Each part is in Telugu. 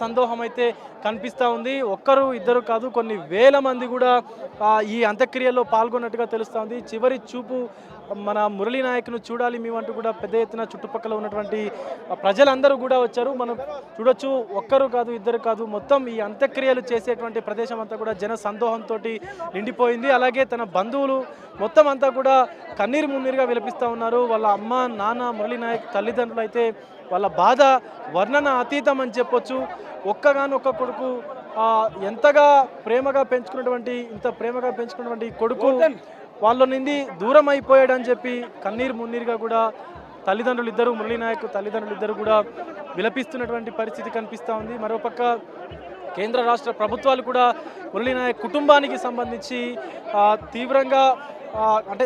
సందోహం అయితే కనిపిస్తూ ఉంది. ఒక్కరు ఇద్దరు కాదు, కొన్ని వేల మంది కూడా ఈ అంత్యక్రియల్లో పాల్గొన్నట్టుగా తెలుస్తూ ఉంది. చివరి చూపు మన మురళీ నాయక్ను చూడాలి మేమంటూ కూడా పెద్ద ఎత్తున చుట్టుపక్కల ఉన్నటువంటి ప్రజలందరూ కూడా వచ్చారు. మనం చూడొచ్చు, ఒక్కరు కాదు ఇద్దరు కాదు, మొత్తం ఈ అంత్యక్రియలు చేసేటువంటి ప్రదేశం అంతా కూడా జన సందోహంతో నిండిపోయింది. అలాగే తన బంధువులు మొత్తం అంతా కూడా కన్నీరు మున్నీరుగా విలపిస్తూ ఉన్నారు. వాళ్ళ అమ్మ నాన్న మురళీ నాయక్ తల్లిదండ్రులు అయితే వాళ్ళ బాధ వర్ణన అతీతం అని చెప్పొచ్చు. ఒక్కగానొక్క కొడుకు ఎంతగా ప్రేమగా పెంచుకున్నటువంటి కొడుకు వాళ్ళ నుండి దూరం అయిపోయాడని చెప్పి కన్నీరు మున్నీరుగా కూడా మురళీ నాయక్ తల్లిదండ్రులు ఇద్దరు కూడా విలపిస్తున్నటువంటి పరిస్థితి కనిపిస్తూ ఉంది. మరోపక్క కేంద్ర రాష్ట్ర ప్రభుత్వాలు కూడా మురళీ నాయక్ కుటుంబానికి సంబంధించి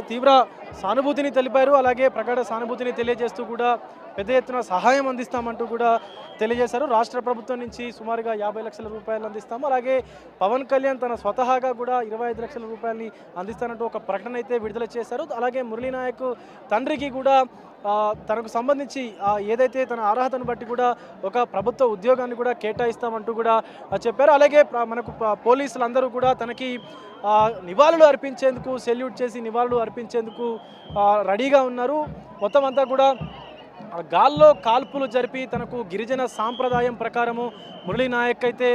తీవ్ర సానుభూతిని తెలిపారు. అలాగే ప్రగాఢ సానుభూతిని తెలియజేస్తూ కూడా పెద్ద ఎత్తున సహాయం అందిస్తామంటూ కూడా తెలియజేశారు. రాష్ట్ర ప్రభుత్వం నుంచి సుమారుగా 50 లక్షల రూపాయలు అందిస్తాము, అలాగే పవన్ కళ్యాణ్ తన స్వతహాగా కూడా 25 లక్షల రూపాయలని అందిస్తానంటూ ఒక ప్రకటన అయితే విడుదల చేశారు. అలాగే మురళీ నాయక్ తండ్రికి కూడా తనకు సంబంధించి ఏదైతే తన అర్హతను బట్టి కూడా ఒక ప్రభుత్వ ఉద్యోగాన్ని కూడా కేటాయిస్తామంటూ కూడా చెప్పారు. అలాగే మనకు పోలీసులందరూ కూడా తనకి నివాళులు అర్పించేందుకు సెల్యూట్ చేసి నివాళులు అర్పించేందుకు రెడీగా ఉన్నారు. మొత్తం అంతా కూడా గాల్లో కాల్పులు జరిపి తనకు గిరిజన సాంప్రదాయం ప్రకారము మురళీ నాయక్ అయితే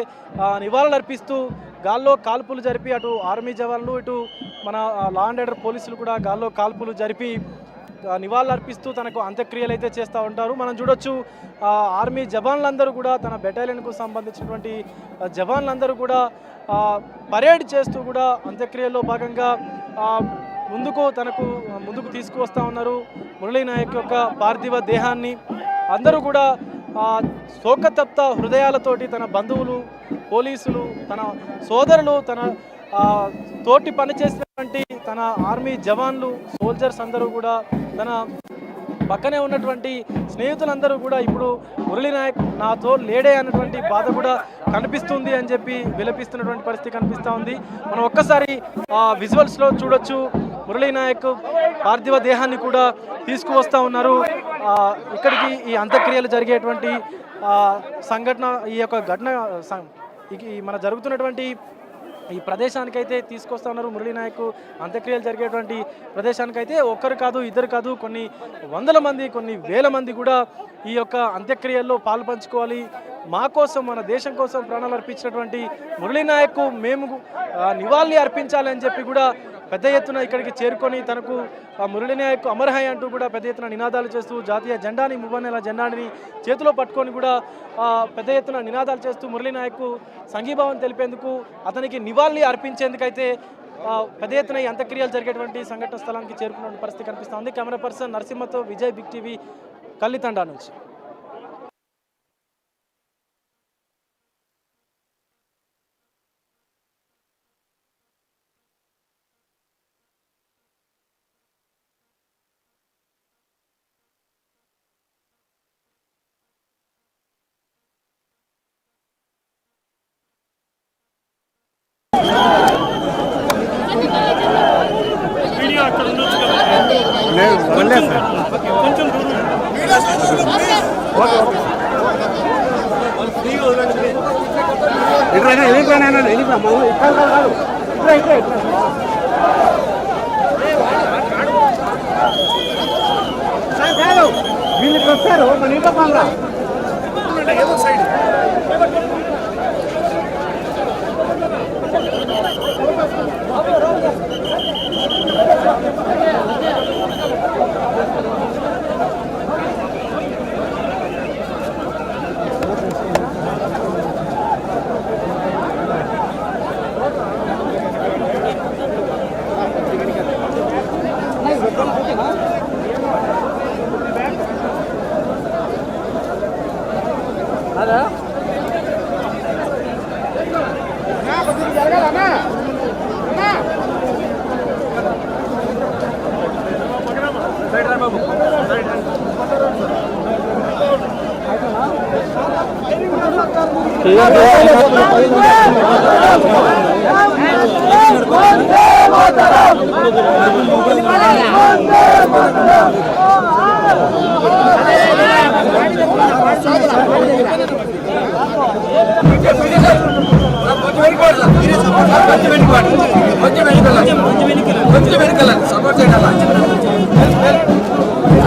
నివాళులు అర్పిస్తూ గాల్లో కాల్పులు జరిపి అటు ఆర్మీ జవాన్లు ఇటు మన లా అండ్ ఆర్డర్ పోలీసులు కూడా గాల్లో కాల్పులు జరిపి నివాళులు అర్పిస్తూ తనకు అంత్యక్రియలు అయితే చేస్తూ ఉంటారు. మనం చూడొచ్చు, ఆర్మీ జవాన్లందరూ కూడా తన బెటాలియన్కు సంబంధించినటువంటి జవాన్లందరూ కూడా పరేడ్ చేస్తూ కూడా అంత్యక్రియల్లో భాగంగా ముందుకు తీసుకువస్తూ ఉన్నారు. మురళీ నాయక్ యొక్క పార్థివ దేహాన్ని అందరూ కూడా శోకతప్త హృదయాలతోటి తన బంధువులు, పోలీసులు, తన సోదరులు, తన తోటి పనిచేసినటువంటి తన ఆర్మీ జవాన్లు, సోల్జర్స్ అందరూ కూడా తన పక్కనే ఉన్నటువంటి స్నేహితులందరూ కూడా ఇప్పుడు మురళీ నాయక్ నాతో లేడే అన్నటువంటి బాధ కూడా కనిపిస్తుంది అని చెప్పి విలపిస్తున్నటువంటి పరిస్థితి కనిపిస్తూ ఉంది. మనం ఒక్కసారి విజువల్స్లో చూడొచ్చు, మురళీ నాయక్ పార్థివ దేహాన్ని కూడా తీసుకువస్తూ ఉన్నారు. ఇక్కడికి ఈ అంత్యక్రియలు జరిగేటువంటి సంఘటన, ఈ యొక్క ఘటన మన జరుగుతున్నటువంటి ఈ ప్రదేశానికైతే తీసుకొస్తా ఉన్నారు. మురళీ నాయక్ అంత్యక్రియలు జరిగేటువంటి ప్రదేశానికైతే ఒక్కరు కాదు ఇద్దరు కాదు, కొన్ని వందల మంది, కొన్ని వేల మంది కూడా ఈ యొక్క అంత్యక్రియల్లో పాల్పంచుకోవాలి. మా కోసం, మన దేశం కోసం ప్రాణాలు అర్పించినటువంటి మురళీ నాయక్ మేము నివాళి అర్పించాలి అని చెప్పి కూడా పెద్ద ఎత్తున ఇక్కడికి చేరుకొని తనకు మురళీ నాయక్ అమర్హై అంటూ కూడా పెద్ద ఎత్తున నినాదాలు చేస్తూ జాతీయ జెండాని, మువ్వన్నెల జెండాని చేతిలో పట్టుకొని కూడా పెద్ద ఎత్తున నినాదాలు చేస్తూ మురళీ నాయక్ సంఘీభావం తెలిపేందుకు, అతనికి నివాళి అర్పించేందుకైతే పెద్ద ఎత్తున ఈ అంత్యక్రియలు జరిగేటువంటి సంఘటన స్థలానికి చేరుకున్న పరిస్థితి కనిపిస్తోంది. కెమెరా పర్సన్ నరసింహతో విజయ్, బిగ్ టీవీ, కల్లితండా నుంచి. వీళ్ళకి వస్తారు మన ఇంట్లో పంగా ఏదో సైడ్ Vamos సపోర్ట్ చేయాలి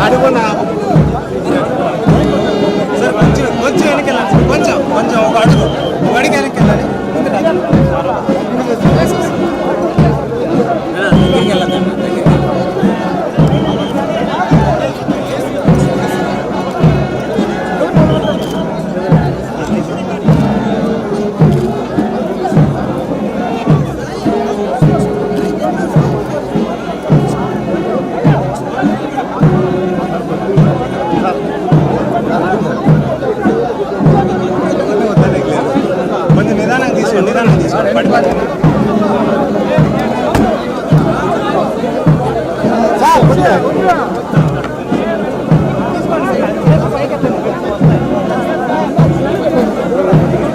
అడుగున్నా సార్ కొంచెం వెనకెళ్ళాలి కొంచెం ఒక అడుగు వెనకెళ్ళాలి కొంచెం నిదానం తీసుకోండి పడిపోతుంది